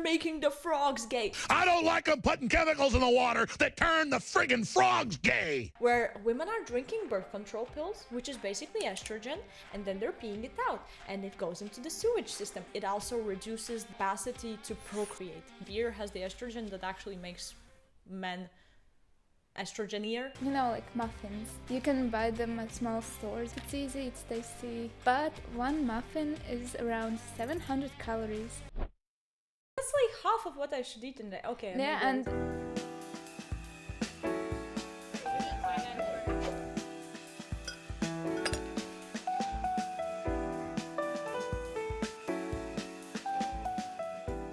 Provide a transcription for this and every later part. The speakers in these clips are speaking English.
making the frogs gay. I don't like them putting chemicals in the water that turn the friggin' frogs gay. Where women are drinking birth control pills, which is basically estrogen, and then they're peeing it out, and it goes into the sewage system. It also reduces the capacity to procreate. Beer has the estrogen that actually makes men estrogenier. You know, like muffins. You can buy them at small stores. It's easy, it's tasty. But one muffin is around 700 calories. That's like half of what I should eat in a day. Okay. Yeah, and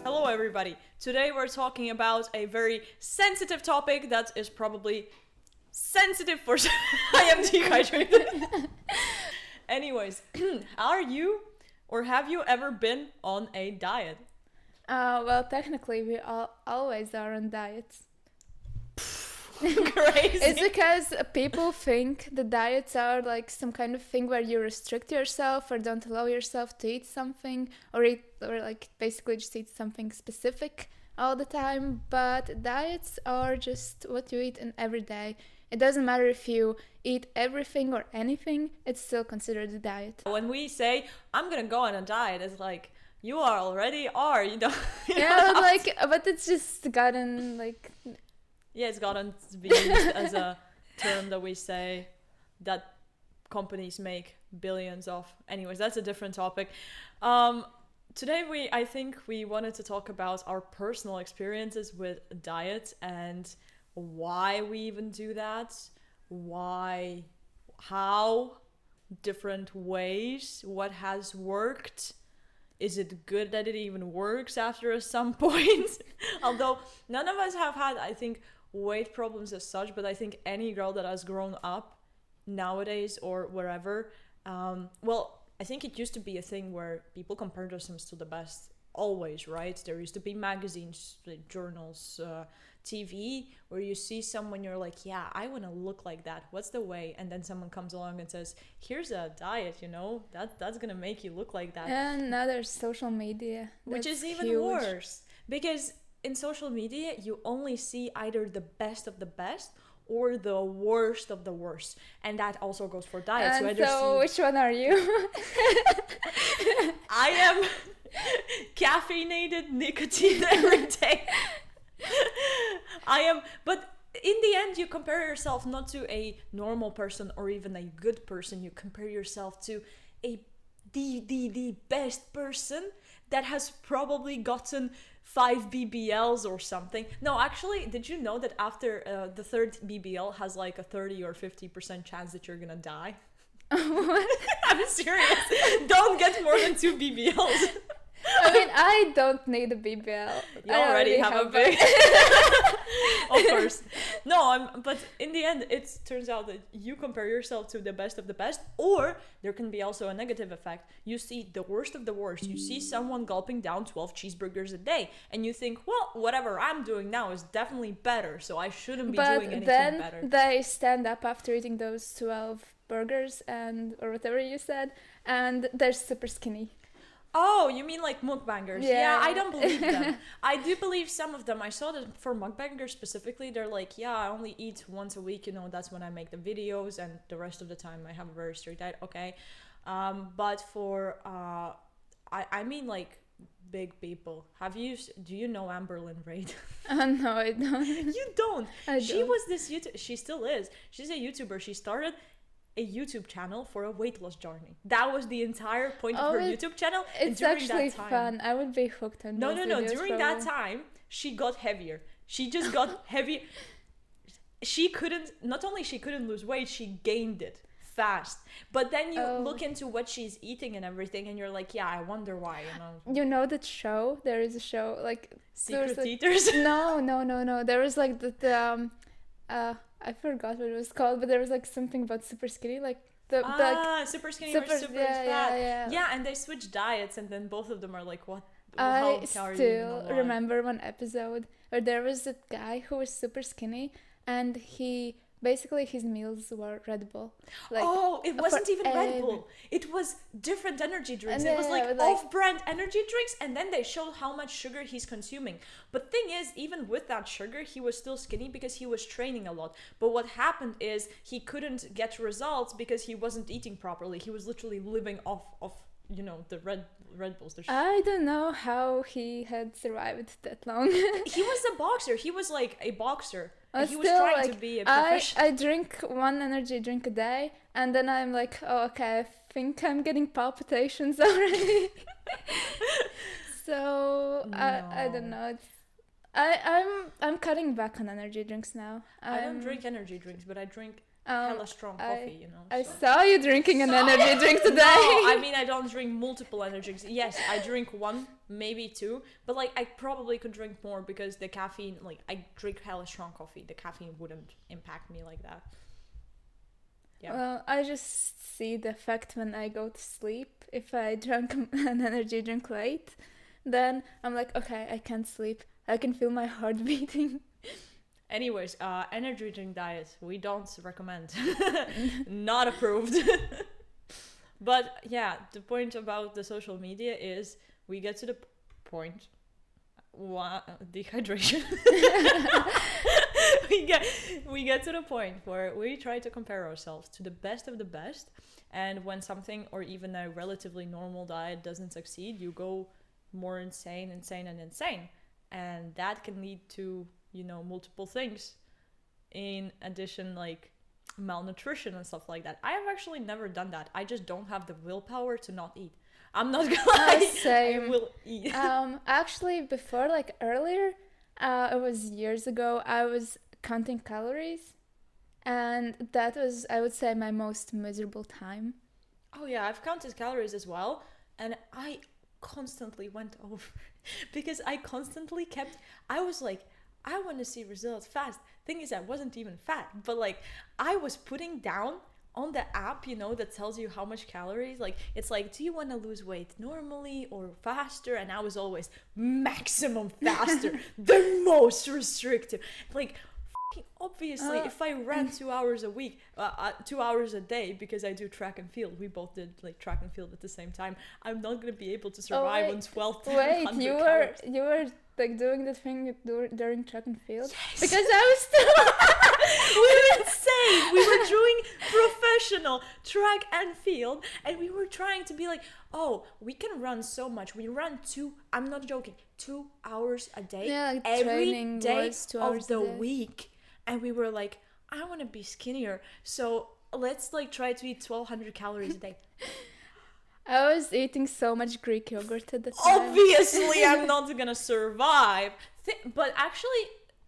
hello everybody. Today we're talking about a very sensitive topic that is probably sensitive for I am dehydrated. Anyways, are you or have you ever been on a diet? well, technically we always are on diets. Crazy. It's because people think the diets are like some kind of thing where you restrict yourself or don't allow yourself to eat something or like basically just eat something specific all the time. But diets are just what you eat in every day. It doesn't matter if you eat everything or anything, it's still considered a diet. When we say I'm gonna go on a diet, it's like you already are. You don't. Yeah, but it's just gotten like. Yeah, it's gotten to be used as a term that we say that companies make billions of. Anyways, that's a different topic. Today I think we wanted to talk about our personal experiences with diets and why we even do that, how, different ways, what has worked. Is it good that it even works after some point? Although none of us have had, I think, weight problems as such, but I think any girl that has grown up nowadays or wherever, I think it used to be a thing where people compared themselves to the best always, right? There used to be magazines, journals, TV, where you see someone, you're like, yeah, I want to look like that. What's the way? And then someone comes along and says, here's a diet, that's going to make you look like that. And now there's social media. Which is even huge. worse. Because in social media, you only see either the best of the best or the worst of the worst. And that also goes for diets. And so which one are you? I am caffeinated nicotine every day. But in the end, you compare yourself not to a normal person or even a good person. You compare yourself to the best person that has probably gotten 5 BBLs or something. No, actually, did you know that after the third BBL has like a 30 or 50% chance that you're gonna die? I'm serious. Don't get more than 2 BBLs. I mean, I don't need a BBL. You already have a big. Of course. No, but in the end, it turns out that you compare yourself to the best of the best, or there can be also a negative effect. You see the worst of the worst. You see someone gulping down 12 cheeseburgers a day, and you think, well, whatever I'm doing now is definitely better, so I shouldn't be doing anything better. But then they stand up after eating those 12 burgers or whatever you said, and they're super skinny. Oh, you mean like mukbangers? Yeah, I don't believe them. I do believe some of them. I saw that for mukbangers specifically, they're like, yeah, I only eat once a week. That's when I make the videos, and the rest of the time I have a very strict diet. Okay, but for I mean like big people. Do you know Amberlynn Reid? No, I don't. You don't. She don't. was this she still is. She's a YouTuber. She started a YouTube channel for a weight loss journey. That was the entire point of her YouTube channel. It's actually fun. I would be hooked on No. videos During that time, she got heavier. She just got heavy. Not only she couldn't lose weight, she gained it fast. But then you look into what she's eating and everything, and you're like, yeah, I wonder why. You know that show? There is a show like Secret Eaters. No. There was like the I forgot what it was called, but there was like something about super skinny, like super skinny or super fat. Yeah, and they switch diets, and then both of them are like, what? I still remember one episode where there was a guy who was super skinny, and he basically his meals were Red Bull. Like, it wasn't for even Red every- Bull. It was different energy drinks. And It was yeah, like it was like- off-brand energy drinks, and then they showed how much sugar he's consuming. But thing is, even with that sugar, he was still skinny because he was training a lot. But what happened is he couldn't get results because he wasn't eating properly. He was literally living off the Red Bulls. I don't know how he had survived that long. He was a boxer. He was like a boxer. But He was still, trying like, to be a professional. I drink one energy drink a day, and then I'm like, oh, okay, I think I'm getting palpitations already. So I don't know. I'm cutting back on energy drinks now. I don't drink energy drinks, but I drink hella strong coffee. I so. saw you drinking an energy drink today. No, I mean I don't drink multiple energy drinks. Yes, I drink one, maybe two, but like I probably could drink more because the caffeine, like I drink hella strong coffee. The caffeine wouldn't impact me like that. Yeah. Well, I just see the effect when I go to sleep. If I drank an energy drink late, then I'm like, okay, I can't sleep. I can feel my heart beating. Anyways, energy drink diet, we don't recommend. Not approved. But yeah, the point about the social media is we get to the point. Dehydration. we get to the point where we try to compare ourselves to the best of the best, and when something or even a relatively normal diet doesn't succeed, you go more insane, and that can lead to multiple things. In addition, like malnutrition and stuff like that. I have actually never done that. I just don't have the willpower to not eat. I'm not gonna lie. Same. I will eat. Actually, before, like earlier, it was years ago, I was counting calories, and that was, I would say, my most miserable time. Oh yeah, I've counted calories as well, and I constantly went over because I was like, I want to see results fast. Thing is, I wasn't even fat, but like I was putting down on the app, that tells you how much calories, like it's like, do you want to lose weight normally or faster? And I was always maximum faster, the most restrictive. Like obviously, if I ran 2 hours a week, 2 hours a day, because I do track and field, we both did like track and field at the same time, I'm not gonna be able to survive on 12 to 100 you calories. were like doing the thing during track and field? Yes. Because I was still We were insane. We were doing professional track and field, and we were trying to be like, oh, we can run so much. We ran I'm not joking, 2 hours a day, like every training day was 2 of hours the a day. week. And we were like, I want to be skinnier, so let's like try to eat 1,200 calories a day. I was eating so much Greek yogurt at the time. Obviously, I'm not gonna survive. But actually,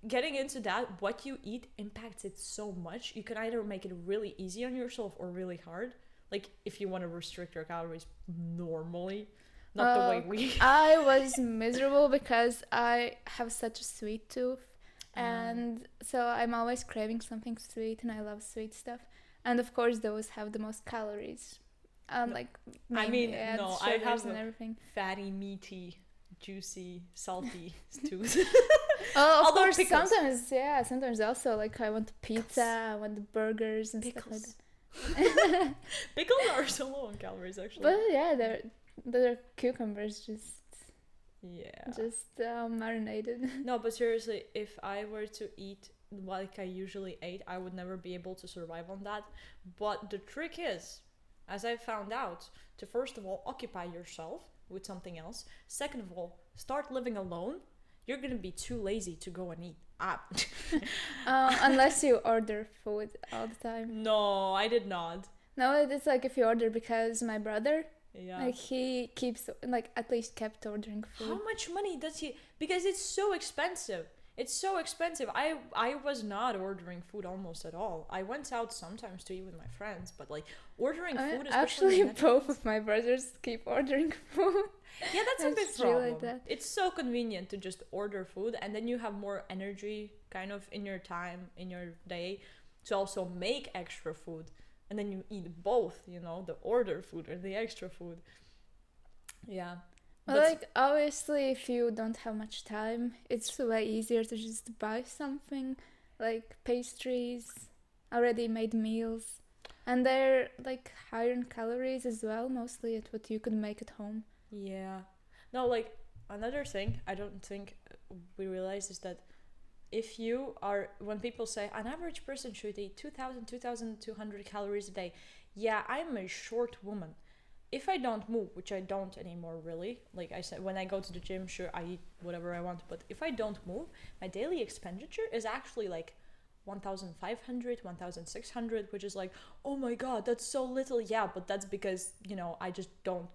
getting into that, what you eat impacts it so much. You can either make it really easy on yourself or really hard. Like if you want to restrict your calories normally, not the way we. I was miserable because I have such a sweet tooth, and so I'm always craving something sweet, and I love sweet stuff. And of course, those have the most calories. Like I mean, and no, I have and a everything. fatty, meaty, juicy, salty tooth. Oh, of Although course, pickles. sometimes also like I want pizza, I want the burgers and stuff like Pickles. that. Pickles are so low in calories, actually. But yeah, they're cucumbers, just Yeah. marinated. No, but seriously, if I were to eat like I usually ate, I would never be able to survive on that. But the trick is, as I found out, to first of all occupy yourself with something else. Second of all, start living alone. You're gonna be too lazy to go and eat. Unless you order food all the time. No, I did not. No, it's like if you order, because my brother, Yeah. like he keeps, like at least kept ordering food. How much money does he? Because it's so expensive. It's so expensive. I was not ordering food almost at all. I went out sometimes to eat with my friends, but like ordering food, especially actually, in the both of my brothers keep ordering food. Yeah, that's a big It's really problem. that. It's so convenient to just order food, and then you have more energy kind of in your time, in your day, to also make extra food. And then you eat both, the order food or the extra food. Yeah. Well, like, obviously, if you don't have much time, it's way easier to just buy something, like pastries. already made meals. And they're like higher in calories as well, mostly at what you could make at home. Yeah. No, like another thing I don't think we realize is that if you are, when people say an average person should eat 2,200 calories a day, yeah, I'm a short woman. If I don't move, which I don't anymore really, like I said, when I go to the gym, sure, I eat whatever I want, but if I don't move, my daily expenditure is actually like 1,500, 1,600, which is like, oh my god, that's so little. Yeah, but that's because, you know, I just don't,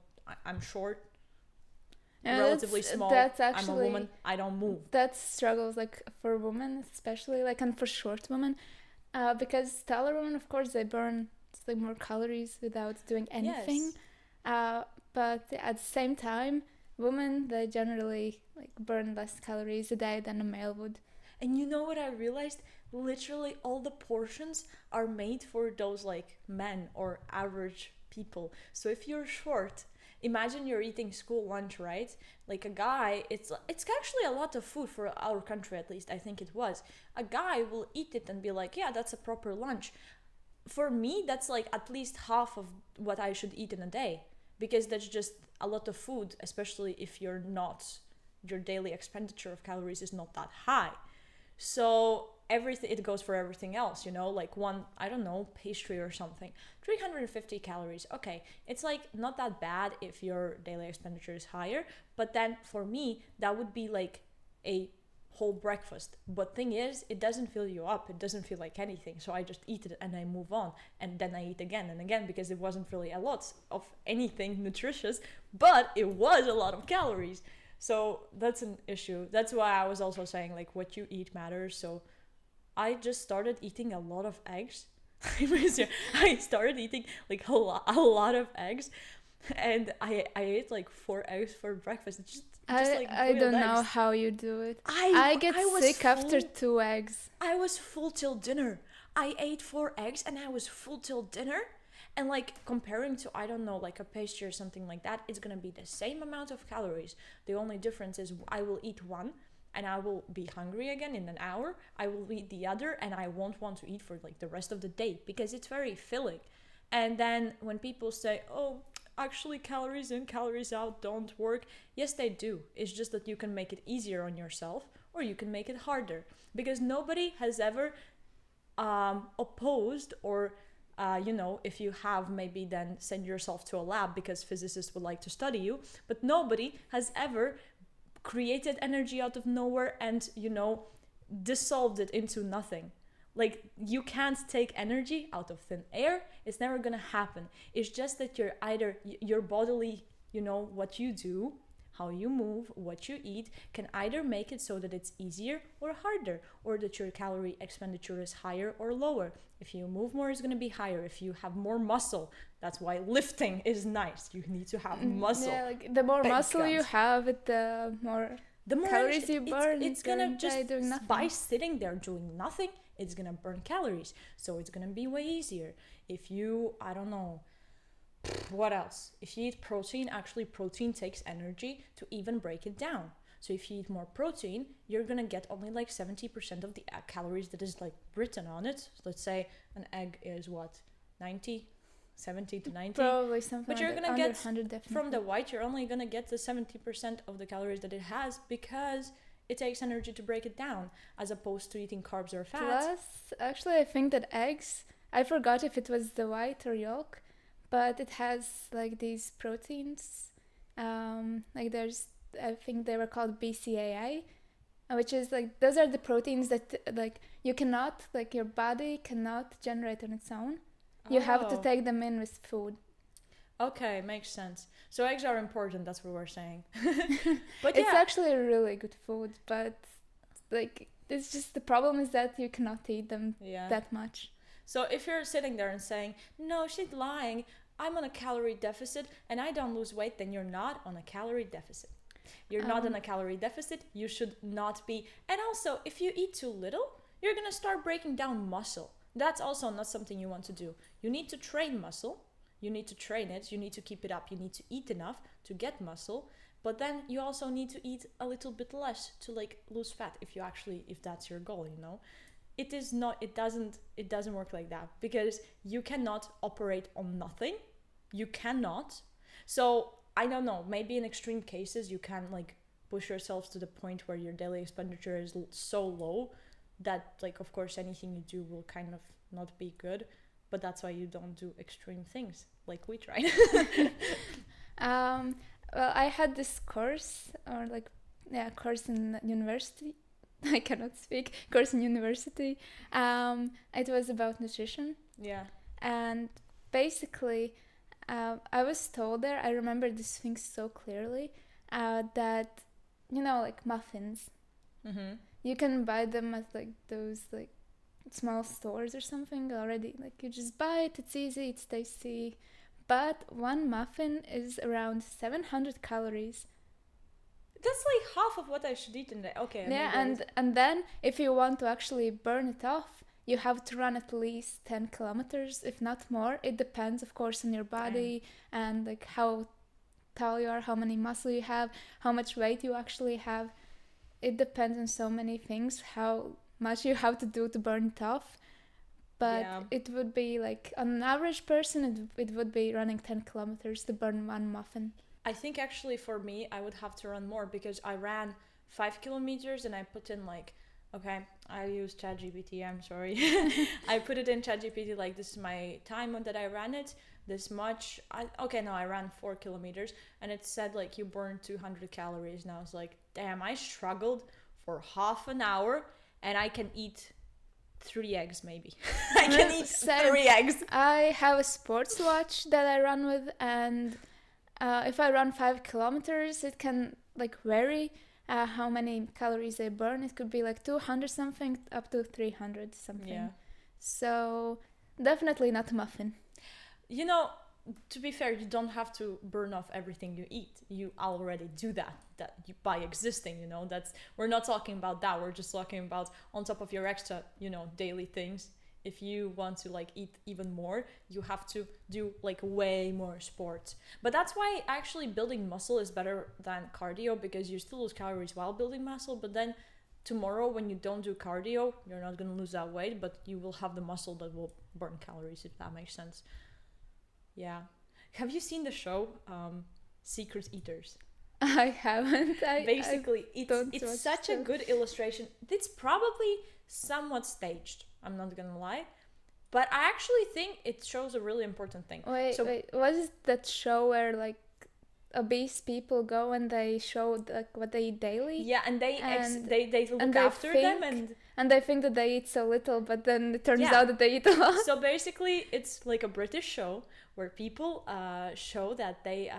I'm short, Yeah, relatively small, that's I'm a actually, woman, I don't move. that struggles like for women especially, like, and for short women, because taller women, of course, they burn like more calories without doing anything. Yes. But at the same time, women, they generally like burn less calories a day than a male would. And you know what I realized? Literally all the portions are made for those like men or average people. So if you're short, imagine you're eating school lunch, right? Like a guy, it's actually a lot of food for our country, at least I think it was. A guy will eat it and be like, yeah, that's a proper lunch. For me, that's like at least half of what I should eat in a day, because that's just a lot of food, especially if you're not, your daily expenditure of calories is not that high. So everything, it goes for everything else, you know, like one, I don't know, pastry or something, 350 calories. Okay, it's like not that bad if your daily expenditure is higher, but then for me that would be like a whole breakfast. But thing is, it doesn't fill you up, it doesn't feel like anything, so I just eat it and I move on, and then I eat again and again, because it wasn't really a lot of anything nutritious, but it was a lot of calories. So that's an issue. That's why I was also saying like what you eat matters. So I just started eating a lot of eggs. I started eating like a lot of eggs, and I ate like 4 eggs for breakfast. Just like I don't boiled know eggs. how you do it. I get was sick after full. 2 eggs. I was full till dinner. I ate 4 eggs and I was full till dinner. And like comparing to, I don't know, like a pastry or something like that, it's gonna be the same amount of calories. The only difference is I will eat one and I will be hungry again in an hour. I will eat the other and I won't want to eat for like the rest of the day, because it's very filling. And then when people say, oh, actually calories in, calories out don't work, yes, they do. It's just that you can make it easier on yourself or you can make it harder, because nobody has ever opposed or you know, if you have, maybe then send yourself to a lab because physicists would like to study you, but nobody has ever created energy out of nowhere and, you know, dissolved it into nothing. Like, you can't take energy out of thin air. It's never gonna happen. It's just that you're either, your bodily, you know, what you do, how you move, what you eat, can either make it so that it's easier or harder, or that your calorie expenditure is higher or lower. If you move more, it's going to be higher. If you have more muscle, that's why lifting is nice. You need to have muscle. Yeah, like the more Big muscle you guns. have, the more calories you burn. It's gonna just, doing nothing. by sitting there doing nothing, it's gonna burn calories. So it's gonna be way easier. If you, I don't know, what else? If you eat protein, actually protein takes energy to even break it down. So if you eat more protein, you're gonna get only like 70% of the calories that is like written on it. So let's say an egg is what, 90, 70 to 90. Probably something. But you're like gonna that. get 100 definitely. from the white, you're only gonna get the 70% of the calories that it has, because it takes energy to break it down, as opposed to eating carbs or fat. Plus, actually, I think that eggs, I forgot if it was the white or yolk, but it has like these proteins. Like there's, I think they were called BCAA, which is like, those are the proteins that like you cannot, like your body cannot generate on its own. You have to Oh. take them in with food. Okay, makes sense. So eggs are important, that's what we're saying. But It's yeah, actually a really good food, but like it's just, the problem is that you cannot eat them yeah. that much. So if you're sitting there and saying, no, she's lying, I'm on a calorie deficit and I don't lose weight, then you're not on a calorie deficit. You're not on a calorie deficit, you should not be. And also, if you eat too little, you're gonna start breaking down muscle. That's also not something you want to do. You need to train muscle, you need to train it, you need to keep it up, you need to eat enough to get muscle, but then you also need to eat a little bit less to like lose fat, if that's your goal, you know. it is not, it doesn't work like that, because you cannot operate on nothing. You cannot. So I don't know, maybe in extreme cases you can like push yourself to the point where your daily expenditure is so low that like, of course, anything you do will kind of not be good, but that's why you don't do extreme things like we tried. Well, I had this course, or like, yeah, course in university. I cannot speak. Course in university. It was about nutrition. Yeah. And basically, I was told there, I remember this thing so clearly, that, you know, like muffins, you can buy them at like those like small stores or something already. Like you just buy it, it's easy, it's tasty. But one muffin is around 700 calories. That's like half of what I should eat in a day. Okay. Yeah, and then if you want to actually burn it off, you have to run at least 10 kilometers, if not more. It depends, of course, on your body and like how tall you are, how many muscle you have, how much weight you actually have. It depends on so many things, how much you have to do to burn it off. But it would be like, on an average person, it would be running 10 kilometers to burn one muffin. I think actually for me, I would have to run more, because I ran 5 kilometers and I put in like, okay, I use ChatGPT, I'm sorry. I put it in ChatGPT, like, this is my time that I ran it, this much. I ran 4 kilometers and it said like you burned 200 calories. And I was like, damn, I struggled for half an hour and I can eat 3 eggs maybe. I can eat 3 eggs. I have a sports watch that I run with, and if I run 5 kilometers, it can like vary how many calories I burn. It could be like 200 something up to 300 something. Yeah. So definitely not a muffin. You know, to be fair, you don't have to burn off everything you eat. You already do that you, by existing, you know. We're not talking about that. We're just talking about on top of your extra, you know, daily things. If you want to like eat even more, you have to do like way more sports. But that's why actually building muscle is better than cardio, because you still lose calories while building muscle. But then tomorrow when you don't do cardio, you're not going to lose that weight, but you will have the muscle that will burn calories, if that makes sense. Yeah. Have you seen the show Secret Eaters? I haven't. Basically, it's such a good illustration. It's probably somewhat staged, I'm not gonna lie, but I actually think it shows a really important thing. Wait, was it that show where like obese people go and they show like what they eat daily? Yeah, and they look after them, and they think that they eat so little, but then it turns out that they eat a lot. So basically, it's like a British show where people show that they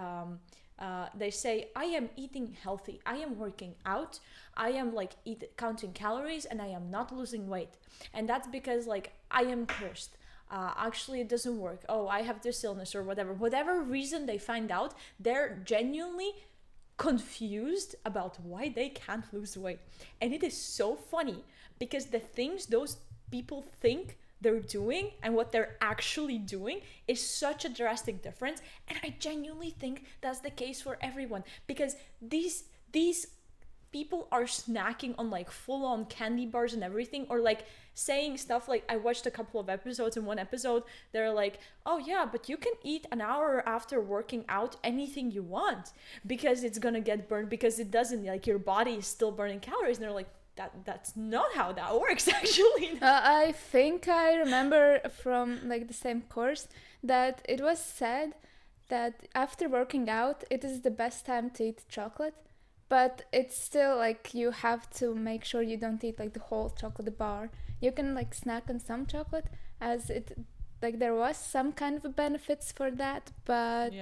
say, I am eating healthy, I am working out, I am like counting calories, and I am not losing weight. And that's because like I am cursed. Actually, it doesn't work. Oh, I have this illness or whatever reason they find out, they're genuinely confused about why they can't lose weight. And it is so funny because the things those people think they're doing and what they're actually doing is such a drastic difference. And I genuinely think that's the case for everyone, because these people are snacking on like full-on candy bars and everything, or like saying stuff like, I watched a couple of episodes. In one episode they're like, oh yeah, but you can eat an hour after working out anything you want because it's gonna get burned, because it doesn't, like your body is still burning calories. And they're like, that's not how that works actually. I think I remember from like the same course that it was said that after working out it is the best time to eat chocolate, but it's still like you have to make sure you don't eat like the whole chocolate bar. You can like snack on some chocolate, as it like there was some kind of benefits for that, but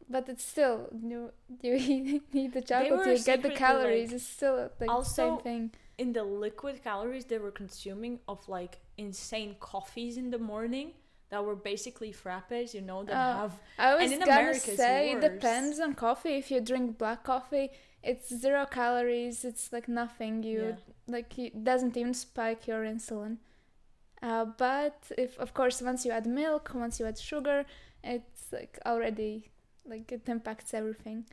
but it's still you need the chocolate, you get the calories, like, it's still like the same thing. In the liquid calories they were consuming of like insane coffees in the morning that were basically frappes, you know, that have. I was gonna say it depends on coffee. If you drink black coffee, it's 0 calories. It's like nothing. It doesn't even spike your insulin. But if, of course, once you add milk, once you add sugar, it's like already like it impacts everything.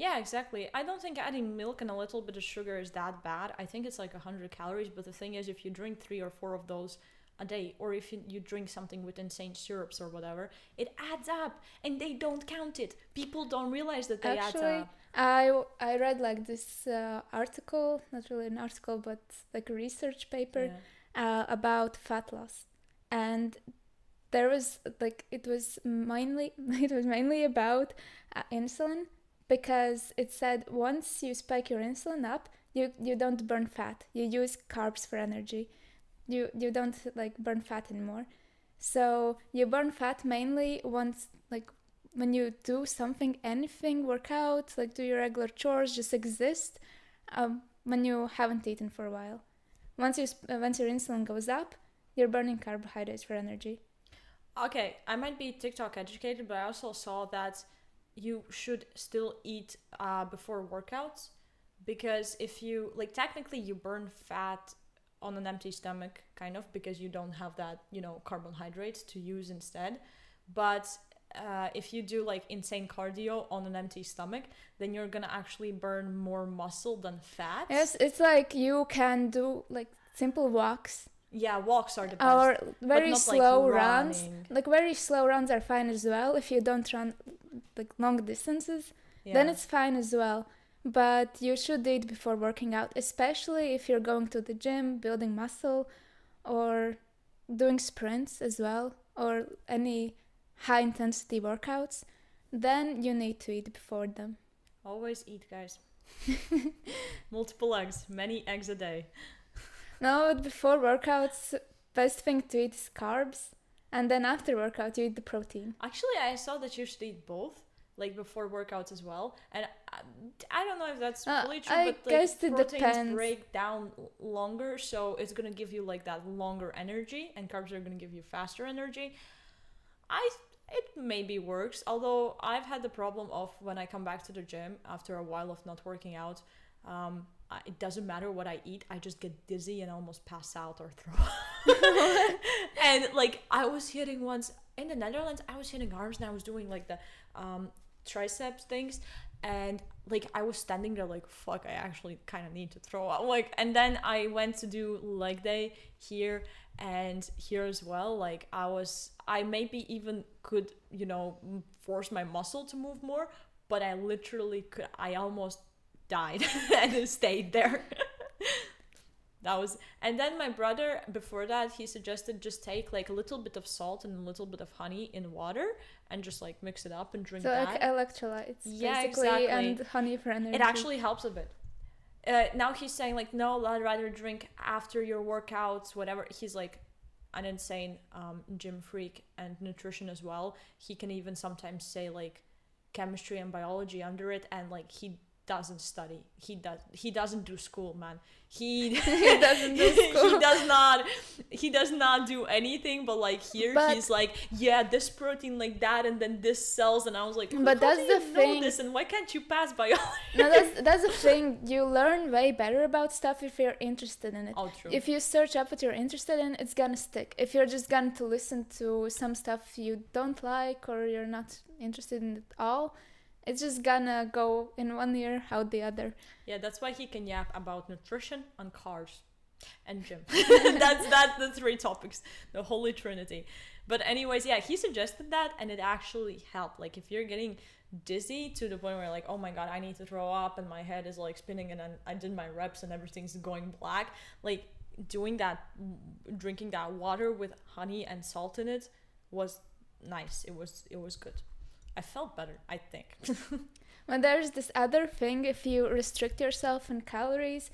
Yeah, exactly. I don't think adding milk and a little bit of sugar is that bad. I think it's like 100 calories, but the thing is, if you drink 3 or 4 of those a day, or if you drink something with insane syrups or whatever, it adds up, and they don't count it. People don't realize that they add Actually, up. I read like this article, not really an article, but like a research paper about fat loss, and there was like it was mainly about insulin, because it said once you spike your insulin up, you don't burn fat, you use carbs for energy. You don't like burn fat anymore. So you burn fat mainly once, like when you do something, anything, work out, like do your regular chores, just exist, when you haven't eaten for a while. Once your insulin goes up, you're burning carbohydrates for energy. Okay, I might be TikTok educated, but I also saw that you should still eat before workouts, because if you like, technically you burn fat on an empty stomach, kind of, because you don't have that, carbohydrates to use instead. But if you do like insane cardio on an empty stomach, then you're gonna actually burn more muscle than fat. Yes, it's like you can do like simple walks. Yeah, walks are the best. Or very slow like runs. Like very slow runs are fine as well if you don't run like long distances. Yeah. Then it's fine as well. But you should eat before working out, especially if you're going to the gym, building muscle, or doing sprints as well, or any high intensity workouts. Then you need to eat before them. Always eat, guys. Multiple eggs, many eggs a day. No, but before workouts, best thing to eat is carbs, and then after workout you eat the protein. Actually, I saw that you should eat both, like before workouts as well. And I don't know if that's fully true, but guess like, it proteins depends. break down longer, so it's gonna give you like that longer energy, and carbs are gonna give you faster energy. It maybe works, although I've had the problem of when I come back to the gym after a while of not working out. It doesn't matter what I eat, I just get dizzy and almost pass out or throw up. And like I was hitting once in the Netherlands, I was hitting arms and I was doing like the triceps things, and like I was standing there like, fuck, I actually kind of need to throw up. Like, and then I went to do leg day here and here as well. Like I maybe even could, force my muscle to move more, but I literally could, I almost died and stayed there. And then my brother, before that, he suggested just take like a little bit of salt and a little bit of honey in water and just like mix it up and drink that. So like electrolytes, yeah, basically, exactly. and honey for energy. It actually helps a bit. Now he's saying like, no, I'd rather drink after your workouts, whatever. He's like an insane gym freak and nutrition as well. He can even sometimes say like chemistry and biology under it, and like he doesn't study. He doesn't do school, man. He doesn't do school. he does not do anything, but like he's like, yeah, this protein like that, and then this cells, and I was like, but that's the thing. Know this, and why can't you pass biology? No, that's the thing. You learn way better about stuff if you're interested in it. Oh, true. If you search up what you're interested in, it's gonna stick. If you're just going to listen to some stuff you don't like or you're not interested in at all, it's just gonna go in one ear, out the other. Yeah, that's why he can yap about nutrition and cars and gym. That's the three topics, the holy trinity. But anyways, yeah, he suggested that, and it actually helped. Like if you're getting dizzy to the point where like, oh my god, I need to throw up and my head is like spinning and I did my reps and everything's going black, like doing that, drinking that water with honey and salt in it was nice. It was good. I felt better, I think. Well, there's this other thing. If you restrict yourself in calories,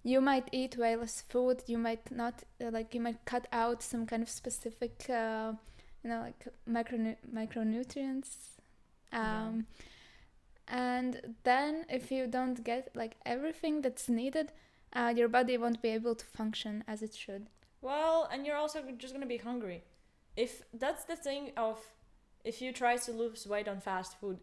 you might eat way less food. You might not, you might cut out some kind of specific, like micronutrients. And then if you don't get like everything that's needed, your body won't be able to function as it should. Well, and you're also just gonna be hungry. If that's the thing of, if you try to lose weight on fast food,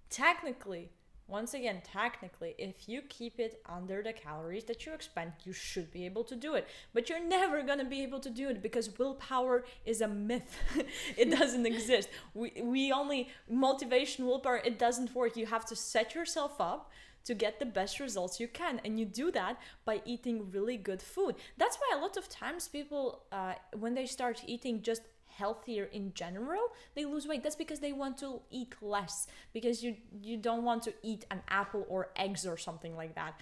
technically, once again, technically, if you keep it under the calories that you expend, you should be able to do it. But you're never gonna be able to do it because willpower is a myth. It doesn't exist. We only motivation, willpower, it doesn't work. You have to set yourself up to get the best results you can, and you do that by eating really good food. That's why a lot of times people, when they start eating just healthier in general, they lose weight. That's because they want to eat less, because you don't want to eat an apple or eggs or something like that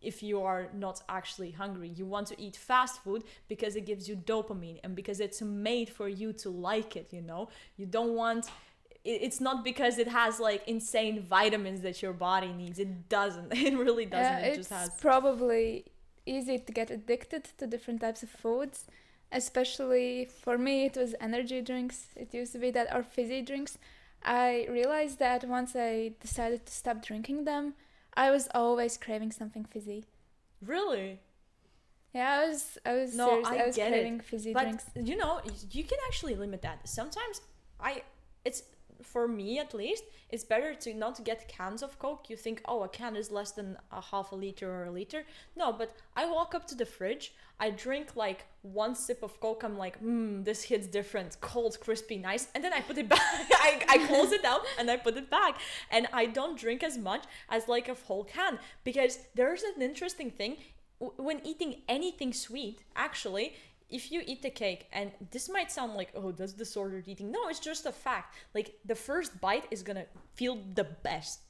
if you are not actually hungry. You want to eat fast food because it gives you dopamine and because it's made for you to like it, you know. You don't want, it's not because it has like insane vitamins that your body needs. It doesn't. It really doesn't. It just has. It's probably easy to get addicted to different types of foods. Especially for me, it was energy drinks. It used to be that, or fizzy drinks. I realized that once I decided to stop drinking them, I was always craving something fizzy. Really? Yeah, I was No, seriously, I I was get craving it. fizzy But drinks. you know, you can actually limit that. Sometimes it's, for me at least, it's better to not get cans of Coke. You think, oh, a can is less than a half a liter or a liter. No, but I walk up to the fridge, I drink like one sip of Coke, I'm like, this hits different, cold, crispy, nice, and then I put it back. I close it up and I put it back, and I don't drink as much as like a whole can, because there's an interesting thing when eating anything sweet, actually. If you eat the cake, and this might sound like, oh, that's disordered eating. No, it's just a fact. Like, the first bite is gonna feel the best.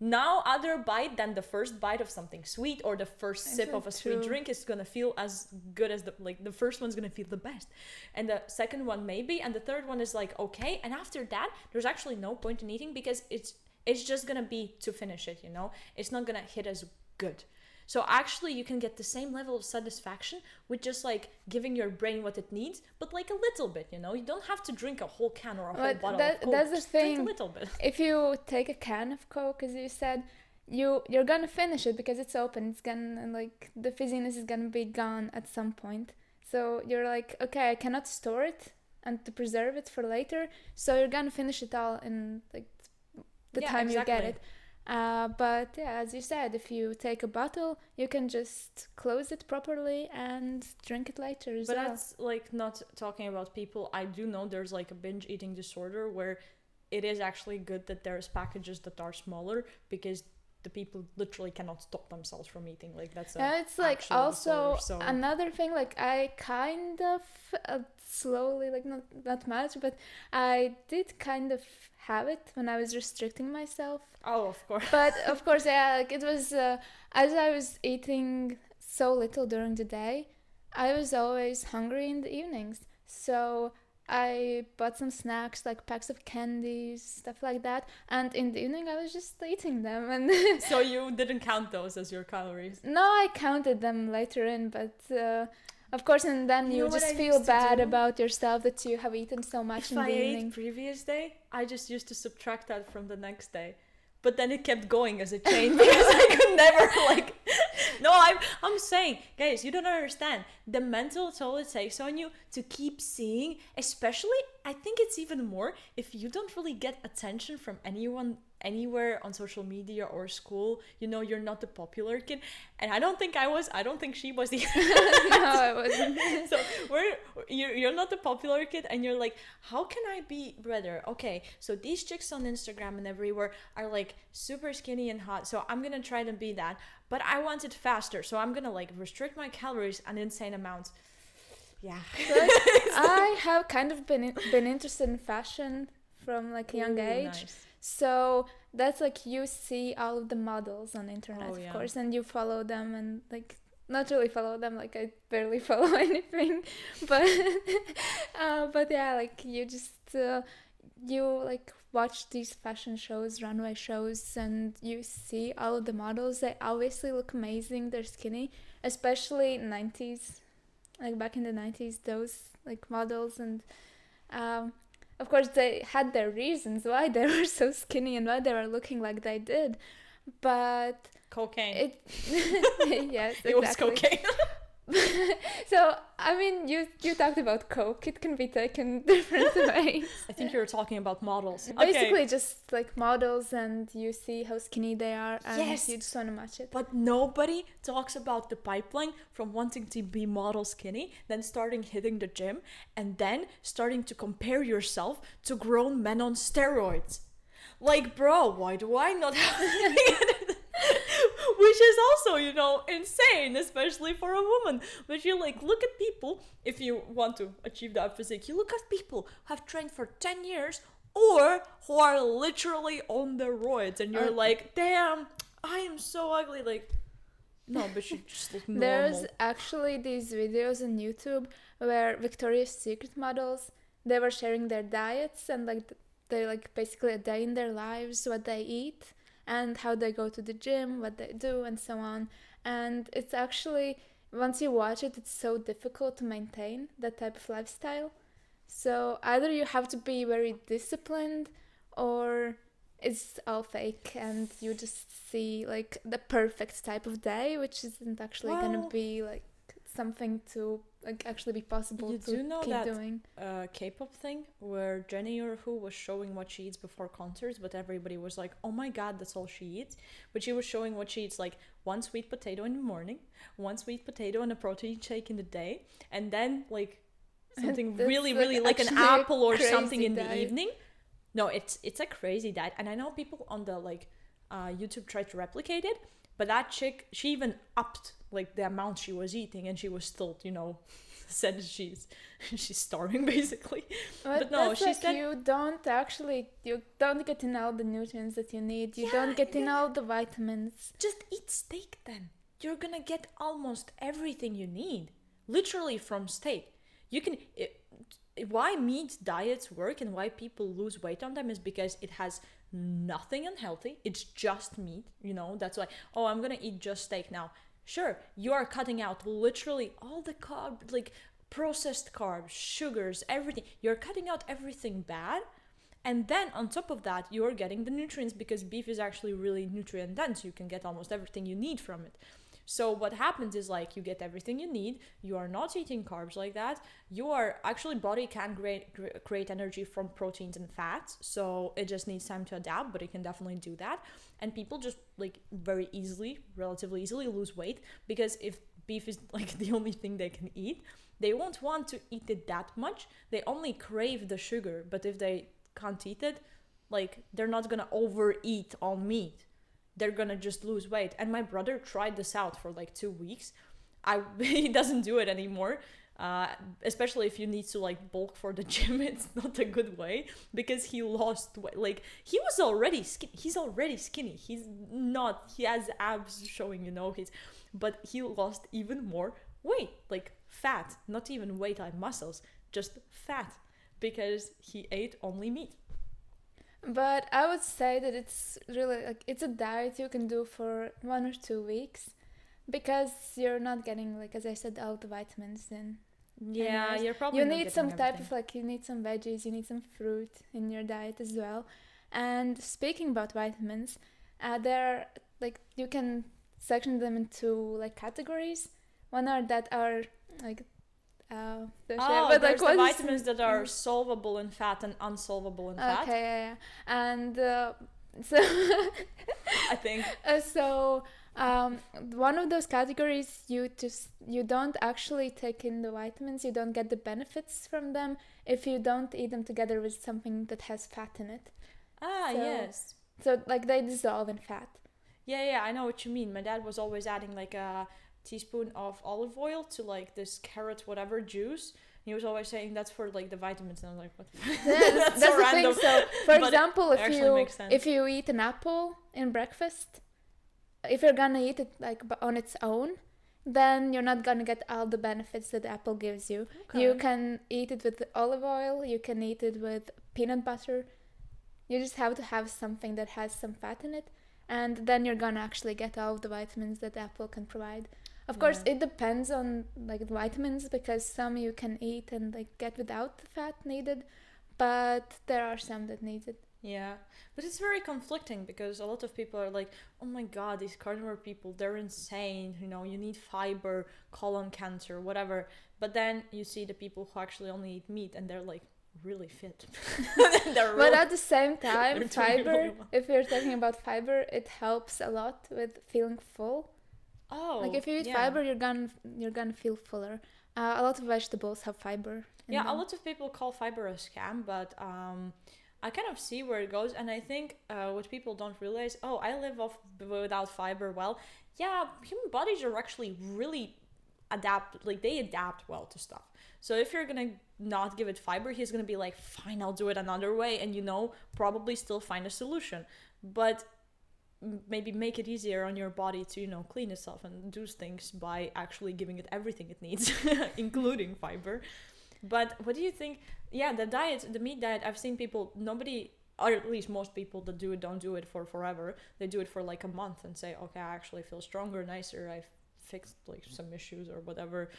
No other bite than the first bite of something sweet, or the first sip of a sweet drink is gonna feel as good as the first one's gonna feel the best. And the second one maybe, and the third one is like, okay. And after that, there's actually no point in eating, because it's just gonna be to finish it, you know? It's not gonna hit as good. So actually you can get the same level of satisfaction with just like giving your brain what it needs, but like a little bit, you know? You don't have to drink a whole can or a whole bottle of Coke. That's the thing. Drink a little bit. If you take a can of Coke, as you said, you're gonna finish it because it's open. It's gonna, like, the fizziness is gonna be gone at some point. So you're like, okay, I cannot store it and to preserve it for later. So you're gonna finish it all in like the time exactly. you get it. But yeah, as you said, if you take a bottle, you can just close it properly and drink it later as well. But that's like not talking about people. I do know there's like a binge eating disorder where it is actually good that there's packages that are smaller, because the people literally cannot stop themselves from eating. Like, that's it's like also disorder, so. another thing, like I kind of slowly, like not much, but I did kind of have it when I was restricting myself. Oh, of course. But of course, yeah, like it was as I was eating so little during the day, I was always hungry in the evenings. So I bought some snacks, like packs of candies, stuff like that, and in the evening I was just eating them. And So you didn't count those as your calories? no, I counted them later in, but of course, and then you just feel bad about yourself that you have eaten so much in the evening. If I ate previous day, I just used to subtract that from the next day. But then it kept going as a chain because I could never like. No, I'm saying, guys, you don't understand the mental toll it takes on you to keep seeing. Especially, I think it's even more if you don't really get attention from anyone anywhere on social media or school. You know, you're not the popular kid, and I don't think I was. I don't think she was either. No, I wasn't. So you're not the popular kid, and you're like, how can I be better? Okay, so these chicks on Instagram and everywhere are like super skinny and hot, so I'm gonna try to be that, but I want it faster, so I'm gonna like restrict my calories an insane amount. Yeah. I have kind of been interested in fashion from like a young age. Nice. So that's like you see all of the models on internet, Oh, of yeah. course, and you follow them, and like not really follow them, like I barely follow anything, but but yeah, like you just you like watch these fashion shows, runway shows, and you see all of the models. They obviously look amazing. They're skinny, especially 90s, like back in the 90s, those like models, and of course, they had their reasons why they were so skinny and why they were looking like they did, but Cocaine. yes, It was exactly. cocaine. So, I mean, you talked about Coke. It can be taken different ways. I think you're talking about models. Basically, just like models, and you see how skinny they are, and Yes. you just want to match it. But nobody talks about the pipeline from wanting to be model skinny, then starting hitting the gym, and then starting to compare yourself to grown men on steroids. Like, bro, why do I not have it? Which is also, you know, insane, especially for a woman. But you like look at people, if you want to achieve that physique, you look at people who have trained for 10 years or who are literally on the roids, and you're like, damn, I am so ugly. Like, no, but you just look normal. There's actually these videos on YouTube where Victoria's Secret models, they were sharing their diets and like they like basically a day in their lives, what they eat and how they go to the gym, what they do, and so on. And it's actually, once you watch it, it's so difficult to maintain that type of lifestyle. So either you have to be very disciplined, or it's all fake and you just see like the perfect type of day, which isn't actually gonna be like something to like actually be possible to do know keep that doing. K-pop thing where Jennie or who was showing what she eats before concerts, but everybody was like, oh my god, that's all she eats. But she was showing what she eats, like one sweet potato in the morning, one sweet potato and a protein shake in the day, and then like something really like an apple or something in the evening. No, it's a crazy diet, and I know people on the like YouTube try to replicate it, but that chick, she even upped like the amount she was eating, and she was still, you know, said she's starving basically. But no, she said you don't get in all the nutrients that you need. You don't get in all the vitamins. Just eat steak then. You're gonna get almost everything you need, literally from steak. You can. Why meat diets work and why people lose weight on them is because it has nothing unhealthy. It's just meat, you know. That's why, oh, I'm gonna eat just steak now. Sure, you are cutting out literally all the like processed carbs, sugars, everything. You're cutting out everything bad, and then on top of that, you're getting the nutrients, because beef is actually really nutrient dense. You can get almost everything you need from it. So what happens is like you get everything you need. You are not eating carbs like that. You are actually, body can create energy from proteins and fats. So it just needs time to adapt, but it can definitely do that. And people just like relatively easily lose weight, because if beef is like the only thing they can eat, they won't want to eat it that much. They only crave the sugar, but if they can't eat it, like they're not gonna overeat on meat. They're gonna just lose weight. And my brother tried this out for like 2 weeks. He doesn't do it anymore, especially if you need to like bulk for the gym. It's not a good way, because he lost weight. Like he was already skinny. He's already skinny. He has abs showing, you know, but he lost even more weight, like fat, not even weight like muscles, just fat, because he ate only meat. But I would say that it's really like it's a diet you can do for 1 or 2 weeks, because you're not getting, like as I said, all the vitamins in. Yeah, you're probably you not need getting some type everything. of like you need some veggies, you need some fruit in your diet as well. And speaking about vitamins, there like you can section them into like categories. One are that are like there's the vitamins that are solvable in fat and unsolvable in fat. Okay, yeah. And so I think one of those categories, you don't actually take in the vitamins, you don't get the benefits from them if you don't eat them together with something that has fat in it. Yes. So like they dissolve in fat. Yeah, I know what you mean. My dad was always adding like a teaspoon of olive oil to like this carrot whatever juice. He was always saying that's for like the vitamins, and I was like, what? That's so the random. thing. So for example, if you eat an apple in breakfast, if you're gonna eat it like on its own, then you're not gonna get all the benefits that the apple gives you. Okay. You can eat it with olive oil, you can eat it with peanut butter. You just have to have something that has some fat in it, and then you're gonna actually get all of the vitamins that the apple can provide. Of course, it depends on like the vitamins, because some you can eat and like get without the fat needed, but there are some that need it. Yeah, but it's very conflicting because a lot of people are like, oh my god, these carnivore people, they're insane. You know, you need fiber, colon cancer, whatever. But then you see the people who actually only eat meat and they're like really fit. They're But really, at the same time, they're doing fiber, really well. if you're talking about fiber, it helps a lot with feeling full. Oh, Like if you eat yeah. fiber, you're gonna feel fuller. A lot of vegetables have fiber in Yeah, a them. lot of people call fiber a scam, but I kind of see where it goes, and I think what people don't realize, oh, I live off without fiber. Well, yeah, human bodies are actually really they adapt well to stuff. So if you're gonna not give it fiber, he's gonna be like, fine, I'll do it another way, and probably still find a solution, but maybe make it easier on your body to clean itself and do things by actually giving it everything it needs, including fiber. But what do you think? Yeah, the meat diet, I've seen people, nobody, or at least most people that do it don't do it for forever. They do it for like a month and say, okay, I actually feel stronger, nicer, I've fixed like some issues or whatever.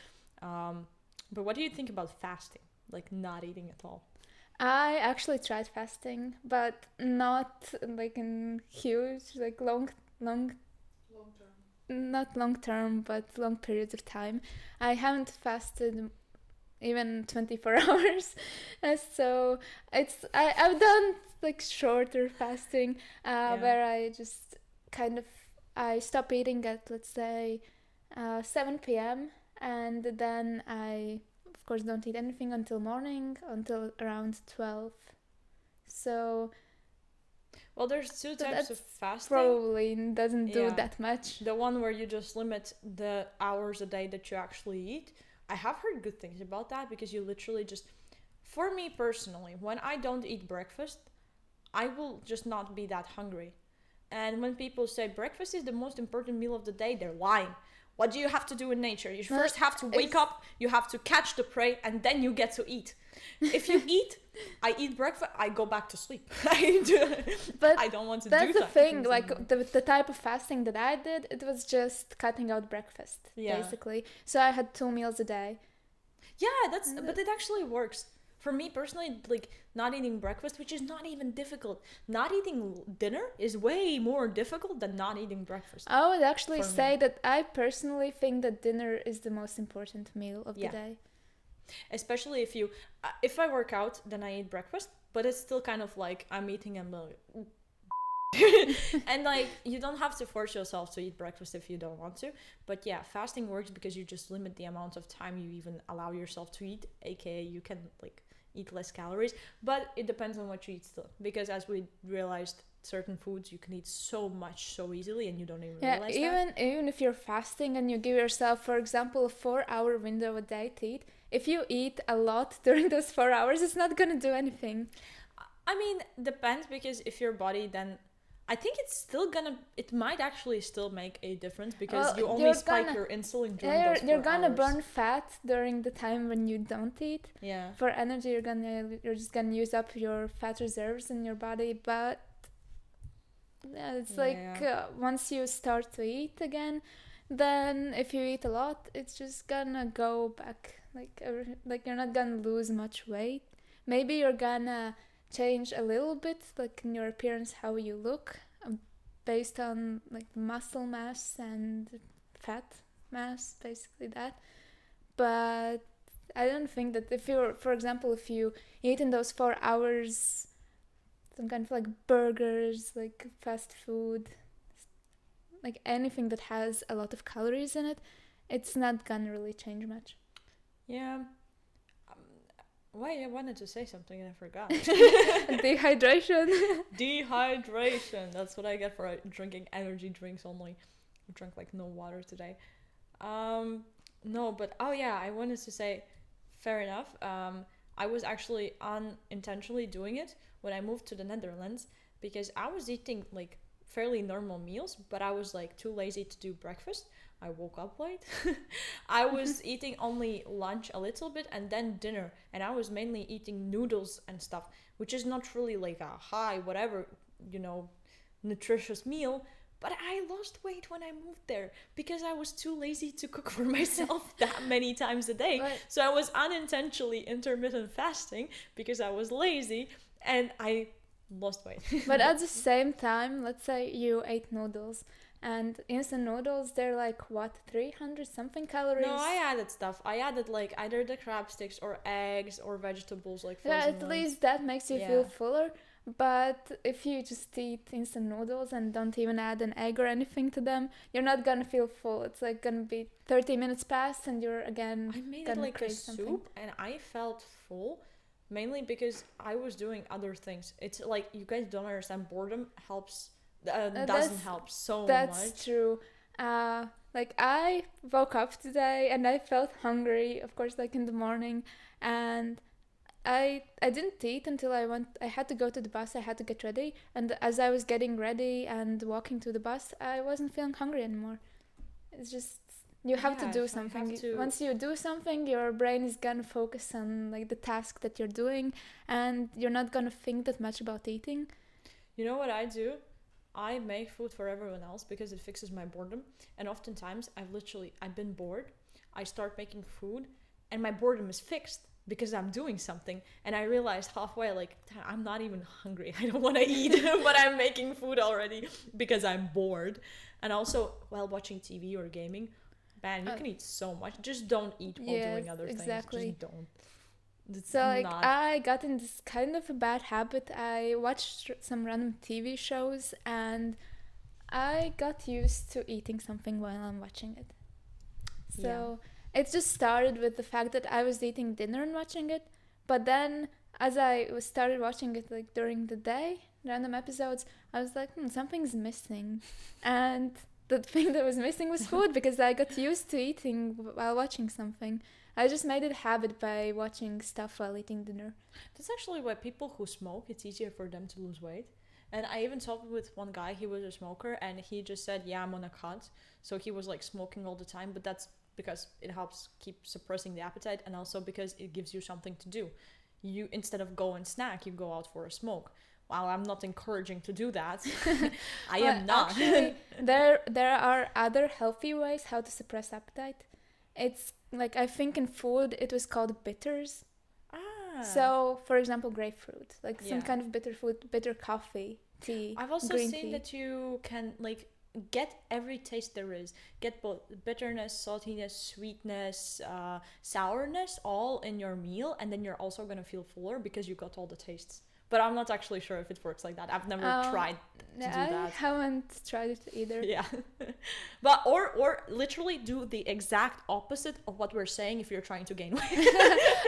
But what do you think about fasting? Like not eating at all? I actually tried fasting, but not like in huge, like long term. Not long term, but long periods of time. I haven't fasted even 24 hours. So I've done like shorter fasting, where I just kind of, I stop eating at, let's say, 7 p.m. and then I of course don't eat anything until morning, until around 12. So Well, there's two types of fasting. probably doesn't do Yeah. that much. The one where you just limit the hours a day that you actually eat. I have heard good things about that because you literally just, for me personally, when I don't eat breakfast, I will just not be that hungry. And when people say breakfast is the most important meal of the day, they're lying. What do you have to do in nature? You first have to wake up, you have to catch the prey, and then you get to eat. If you I eat breakfast, I go back to sleep. But I don't want to do that's the that. thing, like the type of fasting that I did, it was just cutting out breakfast, basically. So I had 2 meals a day. Yeah, but it actually works. For me personally, like not eating breakfast, which is not even difficult. Not eating dinner is way more difficult than not eating breakfast. I would actually For me. say that I personally think that dinner is the most important meal of the day. Especially if I work out, then I eat breakfast, but it's still kind of like I'm eating a meal. And like you don't have to force yourself to eat breakfast if you don't want to, but yeah, fasting works because you just limit the amount of time you even allow yourself to eat, aka you can like eat less calories, but it depends on what you eat still, because as we realized, certain foods you can eat so much so easily and you don't even realize that. Even if you're fasting and you give yourself, for example, a 4-hour window a day to eat, if you eat a lot during those 4 hours, it's not gonna do anything. I mean, depends, because if your body then, I think it might actually still make a difference, because you only spike your insulin during those 4 you're gonna hours. burn fat during the time when you don't eat. Yeah. For energy, you're just gonna use up your fat reserves in your body, but yeah, it's once you start to eat again, then if you eat a lot, it's just gonna go back. Like you're not gonna lose much weight. Maybe you're gonna change a little bit, like in your appearance, how you look, based on like muscle mass and fat mass, basically that. But I don't think that if you're, for example, if you eat in those 4 hours some kind of like burgers, like fast food, like anything that has a lot of calories in it, it's not gonna really change much. Yeah. Wait, I wanted to say something and I forgot. Dehydration. Dehydration. That's what I get for drinking energy drinks only. I drank like no water today. No, but oh yeah, I wanted to say, fair enough. I was actually unintentionally doing it when I moved to the Netherlands, because I was eating like fairly normal meals, but I was like too lazy to do breakfast. I woke up late. I was eating only lunch a little bit and then dinner, and I was mainly eating noodles and stuff, which is not really like a high whatever, nutritious meal. But I lost weight when I moved there because I was too lazy to cook for myself that many times a day. So I was unintentionally intermittent fasting because I was lazy, and I lost weight. But at the same time, let's say you ate noodles, and instant noodles, they're like, what, 300 something calories? No, I added stuff. I added like either the crab sticks or eggs or vegetables, like Yeah, frozen at ones. least that makes you feel fuller. But if you just eat instant noodles and don't even add an egg or anything to them, you're not gonna feel full. It's like gonna be 30 minutes past and you're again I made it gonna like a crave something. soup and I felt full, mainly because I was doing other things. It's like, you guys don't understand, boredom helps, doesn't help so much. That's true. Like I woke up today and I felt hungry, of course, like in the morning, and I didn't eat until I had to go to the bus. I had to get ready, and as I was getting ready and walking to the bus, I wasn't feeling hungry anymore. It's just, you have to do something. Once you do something, your brain is gonna focus on like the task that you're doing, and you're not gonna think that much about eating. You know what I do? I make food for everyone else because it fixes my boredom. And oftentimes I've been bored. I start making food and my boredom is fixed because I'm doing something. And I realized halfway, like, I'm not even hungry. I don't want to eat, but I'm making food already because I'm bored. And also while watching TV or gaming, man, you can eat so much. Just don't eat while doing other things. Just don't. So like I got in this kind of a bad habit. I watched some random TV shows and I got used to eating something while I'm watching it. So it just started with the fact that I was eating dinner and watching it, but then as I started watching it like during the day, random episodes, I was like, something's missing. And the thing that was missing was food because I got used to eating while watching something. I just made it a habit by watching stuff while eating dinner. That's actually why people who smoke, it's easier for them to lose weight. And I even talked with one guy, he was a smoker, and he just said, yeah, I'm on a cut. So he was like smoking all the time, but that's because it helps keep suppressing the appetite, and also because it gives you something to do. You, instead of go and snack, you go out for a smoke. While I'm not encouraging to do that, I am not. Actually, there are other healthy ways how to suppress appetite. It's like, I think in food it was called bitters. So, for example, grapefruit, like some kind of bitter food, bitter coffee, tea. I've also green seen tea. that you can like get every taste there is. Get both bitterness, saltiness, sweetness, sourness all in your meal, and then you're also gonna feel fuller because you got all the tastes. But I'm not actually sure if it works like that. I've never tried to do that. I haven't tried it either. Yeah. But or literally do the exact opposite of what we're saying if you're trying to gain weight.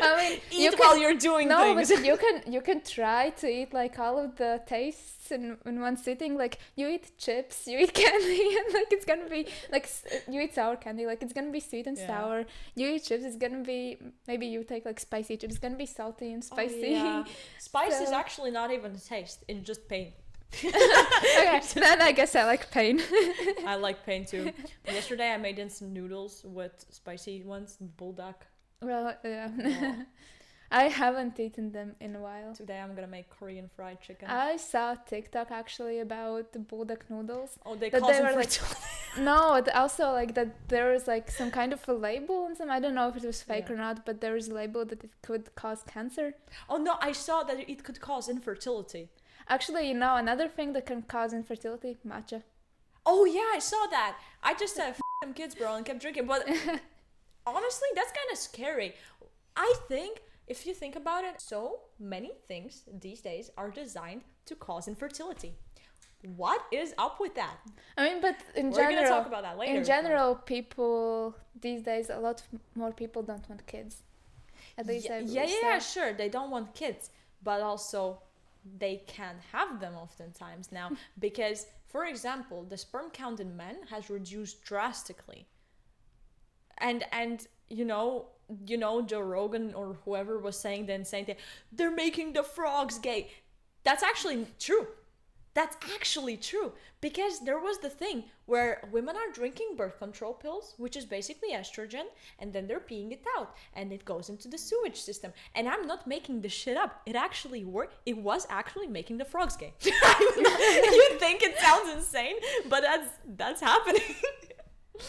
I mean, eat while you're doing things. No, but you can try to eat like all of the tastes in one sitting. Like you eat chips, you eat candy, and like it's gonna be like you eat sour candy, like it's gonna be sweet and sour. You eat chips, it's gonna be, maybe you take like spicy chips, it's gonna be salty and spicy. Oh, yeah. Spice is actually not even a taste, it's just pain. Okay, then I guess I like pain. I like pain too. Yesterday I made instant noodles with spicy ones, bulldog. Well, yeah. Oh. I haven't eaten them in a while. Today I'm gonna make Korean fried chicken. I saw TikTok actually about the bulldog noodles. Oh, they call them like, no, also like that there was like some kind of a label on some. I don't know if it was fake or not, but there was a label that it could cause cancer. Oh no, I saw that it could cause infertility. Actually, you know, another thing that can cause infertility, matcha. Oh yeah, I saw that. I just said, "F them kids, bro," and kept drinking. But honestly, that's kind of scary. I think, if you think about it, so many things these days are designed to cause infertility. What is up with that? I mean, but We're gonna talk about that later. In general, people these days, a lot more people don't want kids. At least sure. They don't want kids, but also they can't have them oftentimes now because, for example, the sperm count in men has reduced drastically. And you know Joe Rogan or whoever was saying the insane thing, they're making the frogs gay. That's actually true. That's actually true, because there was the thing where women are drinking birth control pills, which is basically estrogen, and then they're peeing it out, and it goes into the sewage system. And I'm not making this shit up. It actually worked. It was actually making the frogs gay. You think it sounds insane, but that's happening.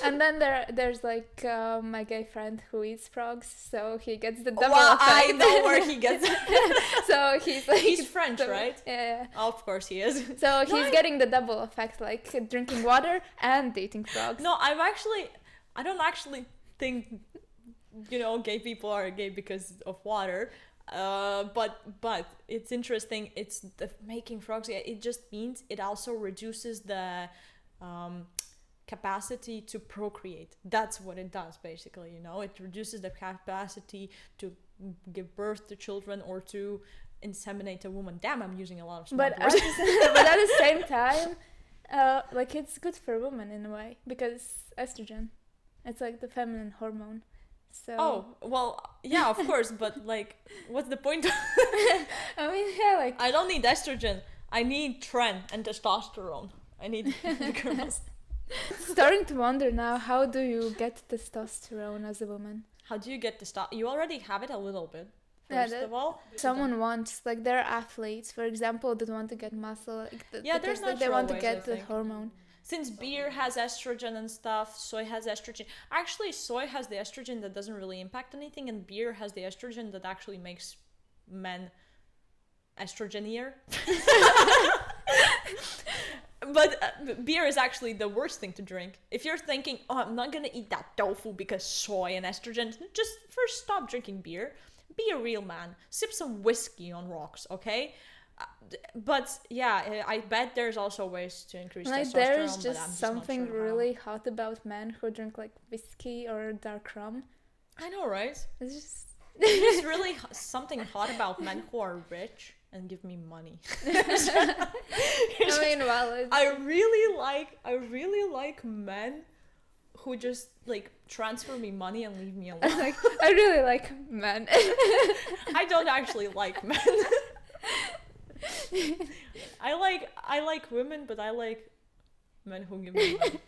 And then there's like my gay friend who eats frogs, so he gets the double Well, effect. I know where he gets it. So he's like He's French, right? Yeah. Of course he is. So he's getting the double effect, like drinking water and eating frogs. No, I don't actually think, gay people are gay because of water. But it's interesting. It's the making frogs. It just means it also reduces the capacity to procreate. That's what it does, basically. It reduces the capacity to give birth to children or to inseminate a woman. Damn, I'm using a lot of smart words. But at the same time, like it's good for women in a way because estrogen, it's like the feminine hormone. So. Oh, well, yeah, of course, but like, what's the point? I mean, yeah, like I don't need estrogen. I need tren and testosterone. I need the girls. Starting to wonder now, how do you get testosterone as a woman? How do you get testosterone? You already have it a little bit. Yeah, First of all, someone wants, like, there are athletes, for example, that want to get muscle. Like, yeah, there's because, like, they natural want to ways, get I the think. hormone. Since beer has estrogen and stuff, soy has estrogen. Actually, soy has the estrogen that doesn't really impact anything, and beer has the estrogen that actually makes men estrogenier. But beer is actually the worst thing to drink. If you're thinking, oh, I'm not gonna eat that tofu because soy and estrogen, just first stop drinking beer. Be a real man. Sip some whiskey on rocks, okay? But yeah, I bet there's also ways to increase Like, testosterone. there's but I'm just not something sure how. really hot about men who drink, like, whiskey or dark rum. I know, right? It's just... There's really something hot about men who are rich and give me money. I mean, well, it's... I really like men who just like transfer me money and leave me alone. like, I really like men. I don't actually like men. I like women, but I like men who give me money.